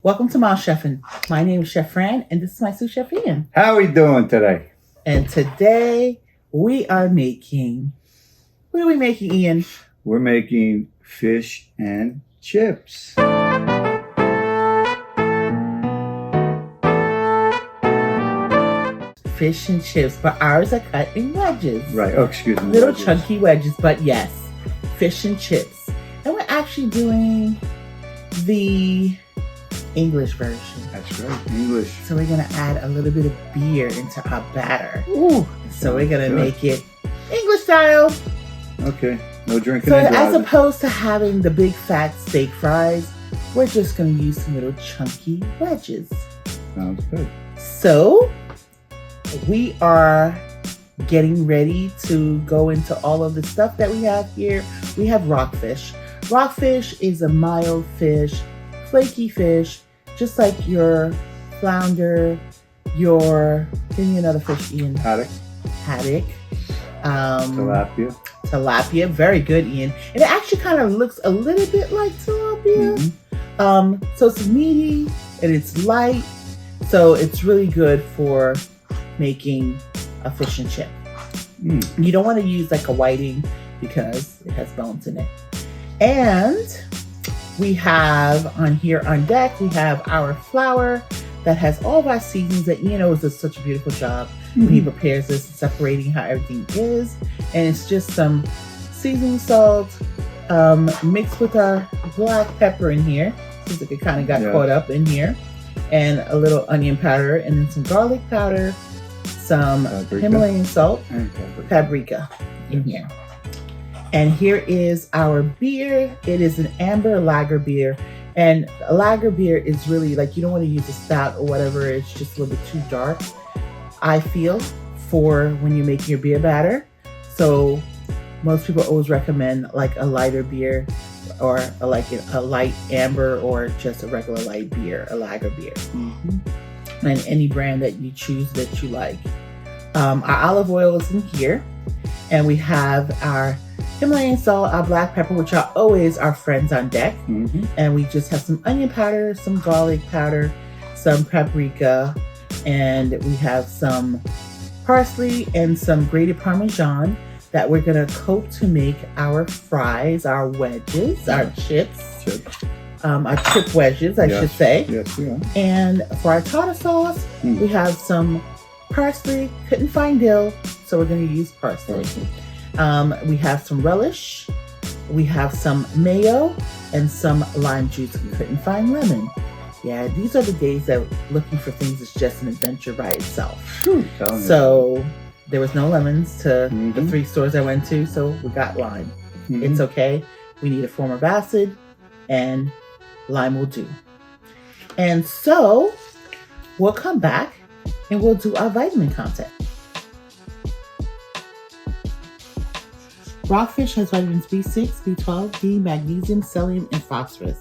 Welcome to My Chefin'. My name is Chef Fran, and this is my sous chef Ian. How are we doing today? And today we are making. What are we making, Ian? We're making fish and chips. Fish and chips, but ours are cut in wedges. Right. Oh, excuse me. Little chunky wedges, but yes, fish and chips. And we're actually doing the English version. That's right, English. So we're gonna add a little bit of beer into our batter. Ooh. So we're gonna make it English style. Okay. No drinking So and as driving. opposed to having the big fat steak fries, we're just gonna use some little chunky wedges. Sounds good. So we are getting ready to go into all of the stuff that we have here. We have rockfish. Rockfish is a mild fish, flaky fish, just like your flounder, give me another fish, Ian. Haddock. Tilapia, very good, Ian. And it actually kind of looks a little bit like tilapia. So it's meaty and it's light, so it's really good for making a fish and chip. You don't want to use like a whiting because it has bones in it. And we have on deck, we have our flour that has all of our seasonings that Ian always does such a beautiful job when he prepares this, separating how everything is. And it's just some seasoning salt mixed with our black pepper in here. Seems like it kind of got caught up in here. And a little onion powder, and then some garlic powder, some Himalayan salt, and paprika in here. And here is our beer. It is an amber lager beer. And a lager beer is really like, you don't want to use a stout or whatever. It's just a little bit too dark, I feel, for when you're making your beer batter. So most people always recommend like a lighter beer, or a light amber, or just a regular light beer, a lager beer. And any brand that you choose that you like. Our olive oil is in here. And we have our Himalayan salt, our black pepper, which are always our friends on deck. And we just have some onion powder, some garlic powder, some paprika, and we have some parsley and some grated Parmesan that we're gonna coat to make our fries, our wedges, our chips. Our chip wedges, I should say. Yes, we are. And for our tartar sauce, we have some parsley. Couldn't find dill, so we're gonna use parsley. We have some relish, we have some mayo, and some lime juice. We couldn't find lemon. Yeah, these are the days that looking for things is just an adventure by itself. So there was no lemons to the 3 stores I went to, so we got lime. It's okay. We need a form of acid, and lime will do. And so we'll come back and we'll do our vitamin content. Rockfish has vitamins B6, B12, D, magnesium, selenium, and phosphorus.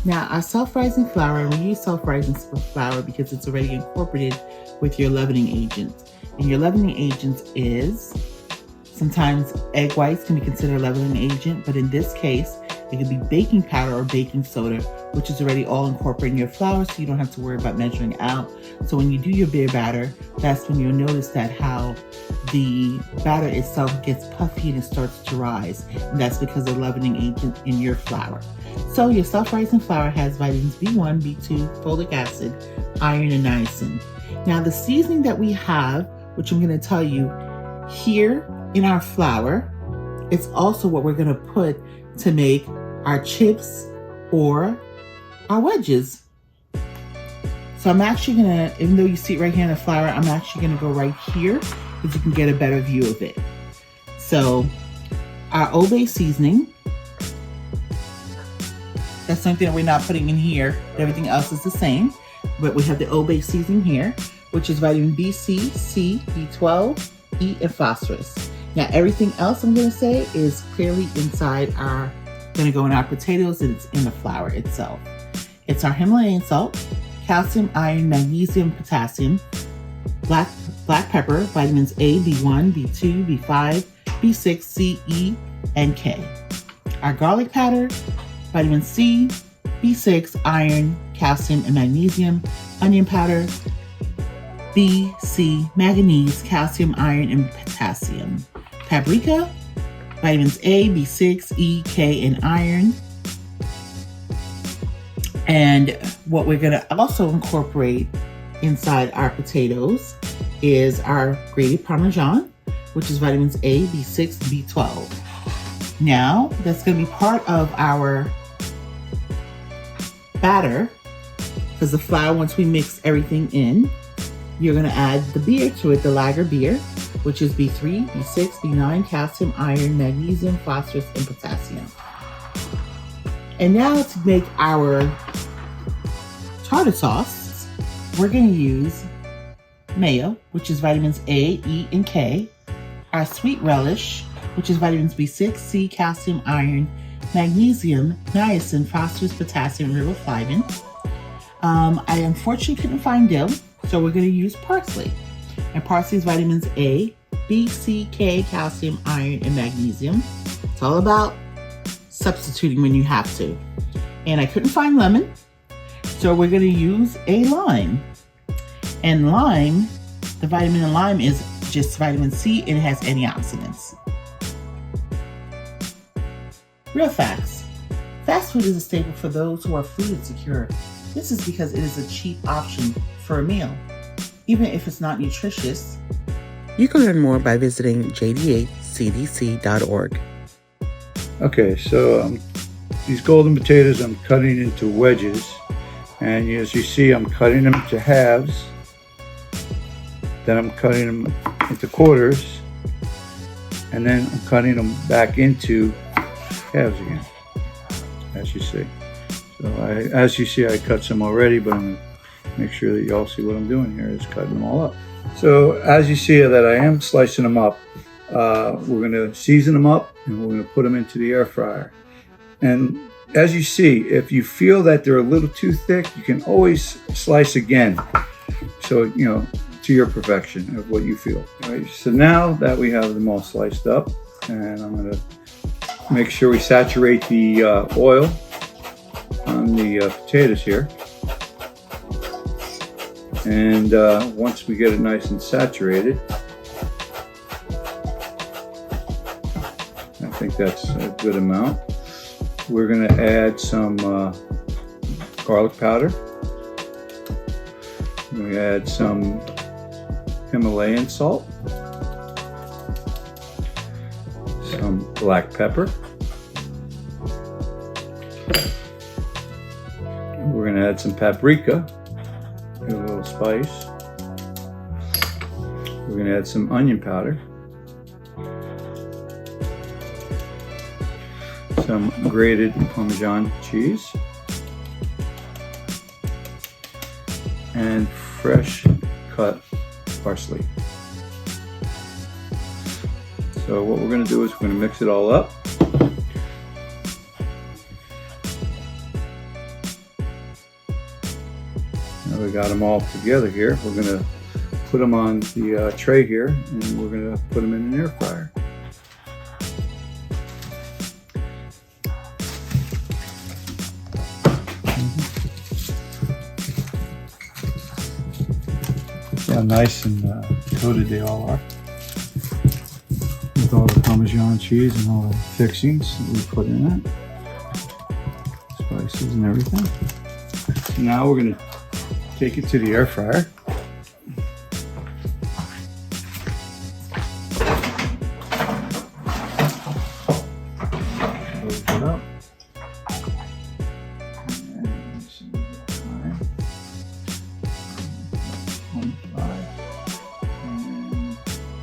Now, our self-rising flour, and we use self-rising flour because it's already incorporated with your leavening agent. And your leavening agent is, sometimes egg whites can be considered a leavening agent, but in this case, it could be baking powder or baking soda, which is already all incorporated in your flour, so you don't have to worry about measuring out. So when you do your beer batter, that's when you'll notice that how the batter itself gets puffy and it starts to rise. And that's because of the leavening agent in your flour. So your self-rising flour has vitamins B1, B2, folic acid, iron, and niacin. Now the seasoning that we have, which I'm going to tell you here in our flour, it's also what we're going to put to make our chips or our wedges. So I'm actually gonna, even though you see it right here in the flour, I'm actually gonna go right here because you can get a better view of it. So our Old Bay seasoning, that's something that we're not putting in here. Everything else is the same, but we have the Old Bay seasoning here, which is vitamin B, C, B12, E, and phosphorus. Now everything else I'm gonna say is clearly inside gonna go in our potatoes, and it's in the flour itself. It's our Himalayan salt, calcium, iron, magnesium, potassium, black pepper, vitamins A, B1, B2, B5, B6, C, E, and K. Our garlic powder, vitamin C, B6, iron, calcium and magnesium, onion powder, B, C, manganese, calcium, iron, and potassium. Paprika, vitamins A, B6, E, K, and iron. And what we're going to also incorporate inside our potatoes is our grated Parmesan, which is vitamins A, B6, B12. Now, that's going to be part of our batter, because the flour, once we mix everything in, you're going to add the beer to it, the lager beer, which is B3, B6, B9, calcium, iron, magnesium, phosphorus, and potassium. And now to make our tartar sauce, we're going to use mayo, which is vitamins A, E, and K, our sweet relish, which is vitamins B6, C, calcium, iron, magnesium, niacin, phosphorus, potassium, and riboflavin. I unfortunately couldn't find dill, so we're going to use parsley. And parsley is vitamins A, B, C, K, calcium, iron, and magnesium. It's all about substituting when you have to. And I couldn't find lemon, so we're going to use a lime. And lime, the vitamin in lime is just vitamin C, and it has antioxidants. Real facts. Fast food is a staple for those who are food insecure. This is because it is a cheap option for a meal. Even if it's not nutritious. You can learn more by visiting jdhcdc.org. Okay, so these golden potatoes I'm cutting into wedges, and as you see, I'm cutting them to halves. Then I'm cutting them into quarters, and then I'm cutting them back into halves again, as you see. So as you see, I cut some already, but I'm going to make sure that you all see what I'm doing here is cutting them all up. So as you see that I am slicing them up, we're going to season them up, and we're going to put them into the air fryer. And as you see, if you feel that they're a little too thick, you can always slice again. So, you know, to your perfection of what you feel. All right, so now that we have them all sliced up, and I'm going to make sure we saturate the oil on the potatoes here. And once we get it nice and saturated, I think that's a good amount. We're going to add some garlic powder. We're going to add some Himalayan salt, some black pepper. We're going to add some paprika, get a little spice. We're going to add some onion powder, some grated Parmesan cheese, and fresh cut parsley. So what we're going to do is we're going to mix it all up. Now we got them all together here. We're going to put them on the tray here, and we're going to put them in an air fryer. See how nice and coated they all are, with all the Parmesan cheese and all the fixings that we put in it, spices and everything. Now we're going to take it to the air fryer. Close it up. And see the time. 25. And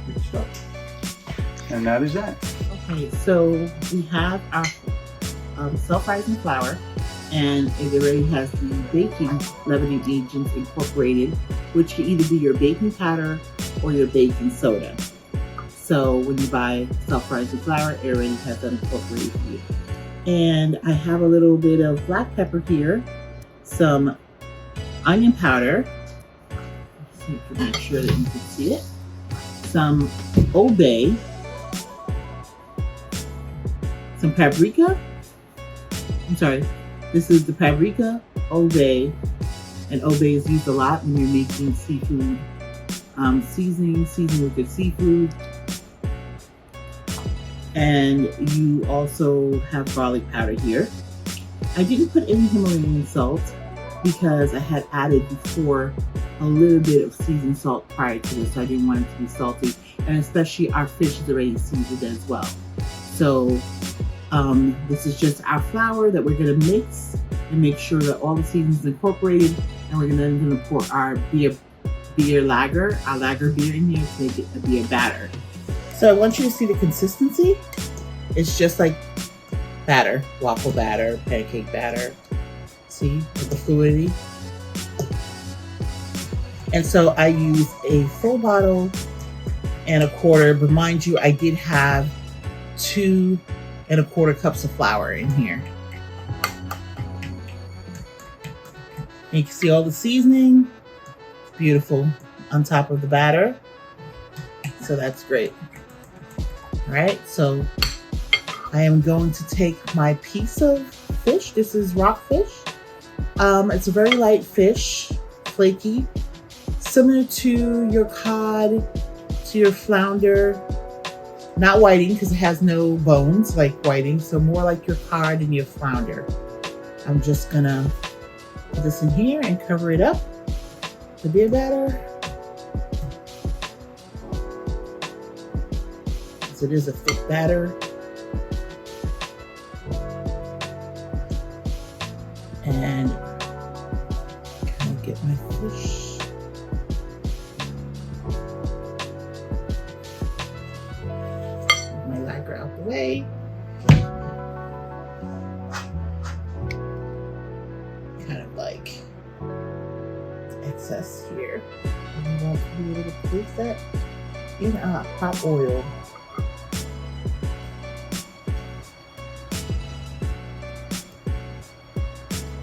good stuff. And that is that. Okay, so we have our self-rising flour, and it already has the baking leavening agents incorporated, which can either be your baking powder or your baking soda. So when you buy self-rising flour, it already has that incorporated for you. And I have a little bit of black pepper here, some onion powder, so you can make sure that you can see it, some Old Bay, some paprika. I'm sorry, this is the paprika, Nouveau, and Nouveau is used a lot when you're making seafood seasoning with your seafood. And you also have garlic powder here. I didn't put any Himalayan salt because I had added before a little bit of seasoned salt prior to this, so I didn't want it to be salty. And especially our fish is already seasoned as well. So this is just our flour that we're gonna mix and make sure that all the seasonings is incorporated. And we're then gonna pour our lager beer in here to make it a beer batter. So I want you to see the consistency. It's just like batter, waffle batter, pancake batter. See, with the fluidity. And so I used a full bottle and a quarter, but mind you, I did have 2 1/4 cups of flour in here. And you can see all the seasoning, beautiful, on top of the batter. So that's great. All right, so I am going to take my piece of fish. This is rockfish. It's a very light fish, flaky, similar to your cod, to your flounder. Not whiting because it has no bones like whiting, so more like your cod and your flounder. I'm just gonna put this in here and cover it up. The beer batter. So it is a thick batter. And kind of get my fish. My lager out the way. Kind of like excess here. I'm going to be able to place that in hot oil.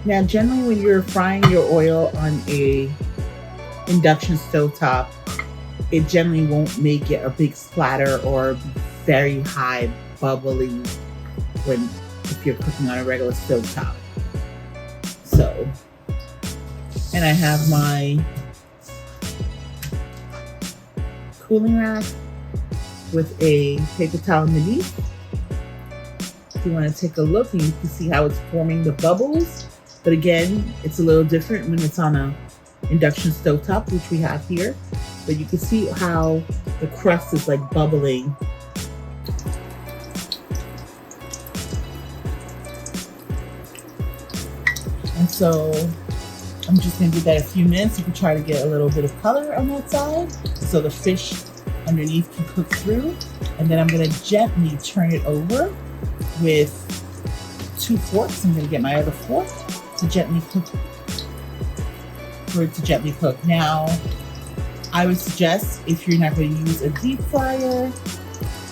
Now, generally when you're frying your oil on a induction stovetop, it generally won't make it a big splatter or very high bubbly if you're cooking on a regular stovetop. So, and I have my cooling rack with a paper towel underneath. If you want to take a look, and you can see how it's forming the bubbles. But again, it's a little different when it's on a induction stovetop, which we have here. But you can see how the crust is like bubbling. And so I'm just gonna give that a few minutes. You can try to get a little bit of color on that side so the fish underneath can cook through. And then I'm gonna gently turn it over with 2 forks. I'm gonna get my other fork to gently cook, for it to gently cook. Now, I would suggest if you're not going to use a deep fryer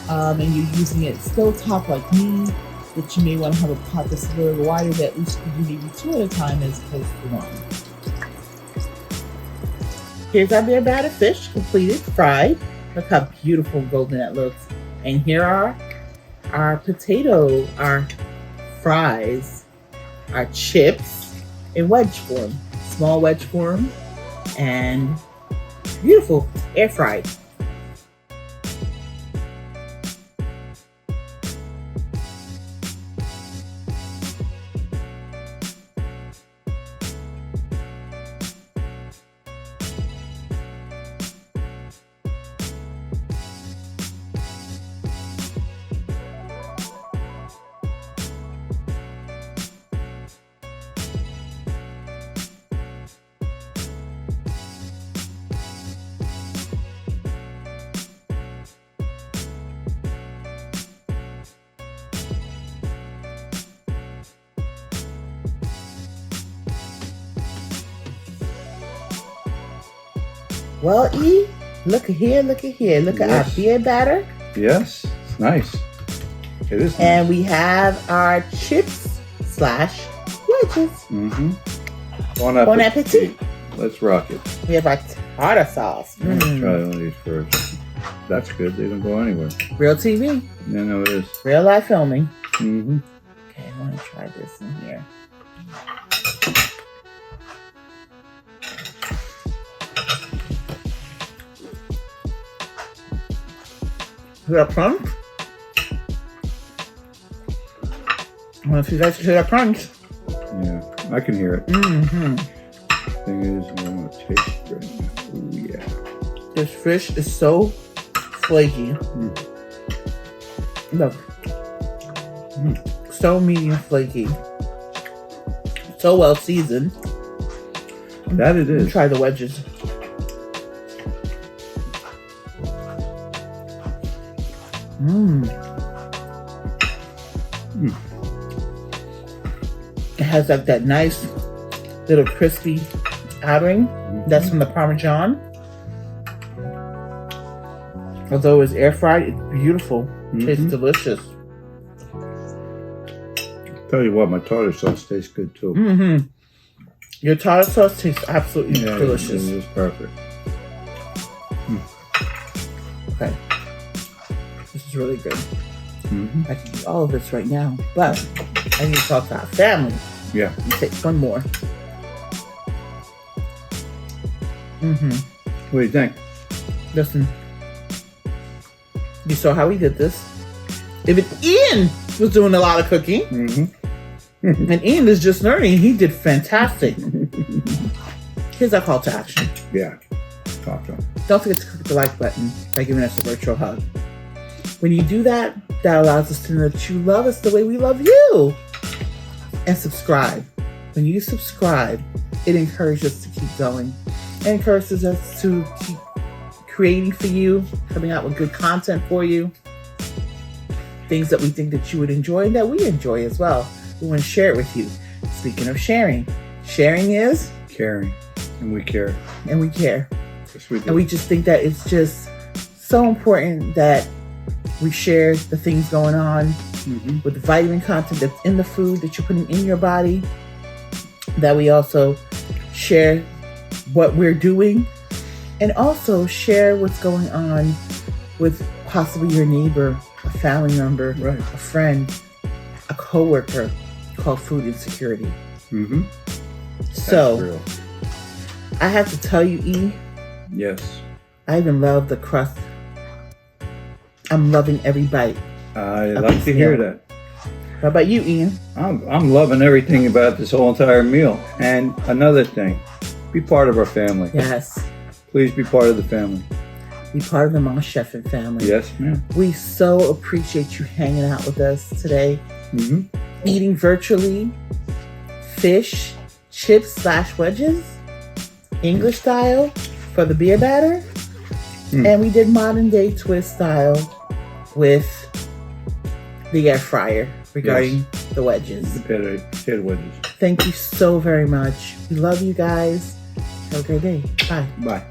and you're using it stovetop like me, that you may want to have a pot that's a little wider, that at least you can do maybe 2 at a time as opposed to 1. Here's our beer batter fish, completed, fried. Look how beautiful golden that looks. And here are our potato, our fries, our chips in wedge form, small wedge form, and beautiful, air fried. Well, E, look at here, look at here. Look at our beer batter. Yes, it's nice. It is nice. And we have our chips / wedges. Mm-hmm. Bon appetit. Let's rock it. We have our tartar sauce. Let's try one of these first. That's good. They don't go anywhere. Real TV. Yeah, no, it is. Real life filming. Mm-hmm. Okay, I want to try this in here. Hear that crunch? I don't know if you guys can hear that crunch. Yeah, I can hear it. Mm-hmm. Thing is, I want to taste it right now. Ooh, yeah. This fish is so flaky. Look. So medium flaky. So well seasoned. That it is. Try the wedges. It has like that nice little crispy battering. That's from the Parmesan. Although it was air fried, it's beautiful. Tastes delicious. Tell you what, my tartar sauce tastes good too. Your tartar sauce tastes absolutely delicious. It is perfect. Okay. This is really good. I can eat all of this right now, but I need to talk to our family. Yeah. And take one more. What do you think? Listen. You saw how we did this. Even Ian was doing a lot of cooking. And Ian is just learning. He did fantastic. Here's our call to action. Yeah. Talk to him. Don't forget to click the like button by giving us a virtual hug. When you do that, that allows us to know that you love us the way we love you. And subscribe. When you subscribe, it encourages us to keep going. It encourages us to keep creating for you, coming out with good content for you. Things that we think that you would enjoy and that we enjoy as well. We want to share it with you. Speaking of sharing is Caring. And we care. And we care. Yes, we do. And we just think that it's just so important that we share the things going on with the vitamin content that's in the food that you're putting in your body. That we also share what we're doing and also share what's going on with possibly your neighbor, a family member, a friend, a coworker called food insecurity. So, I have to tell you, E. Yes. I even love the crust. I'm loving every bite. I like to hear that. How about you, Ian? I'm loving everything about this whole entire meal. And another thing, be part of our family. Yes. Please be part of the family. Be part of the Mama Chefin family. Yes, ma'am. We so appreciate you hanging out with us today. Eating virtually fish, chips / wedges, English style for the beer batter. And we did modern day twist style with the air fryer regarding the wedges. The potato wedges. Thank you so very much. We love you guys. Have a great day. Bye. Bye.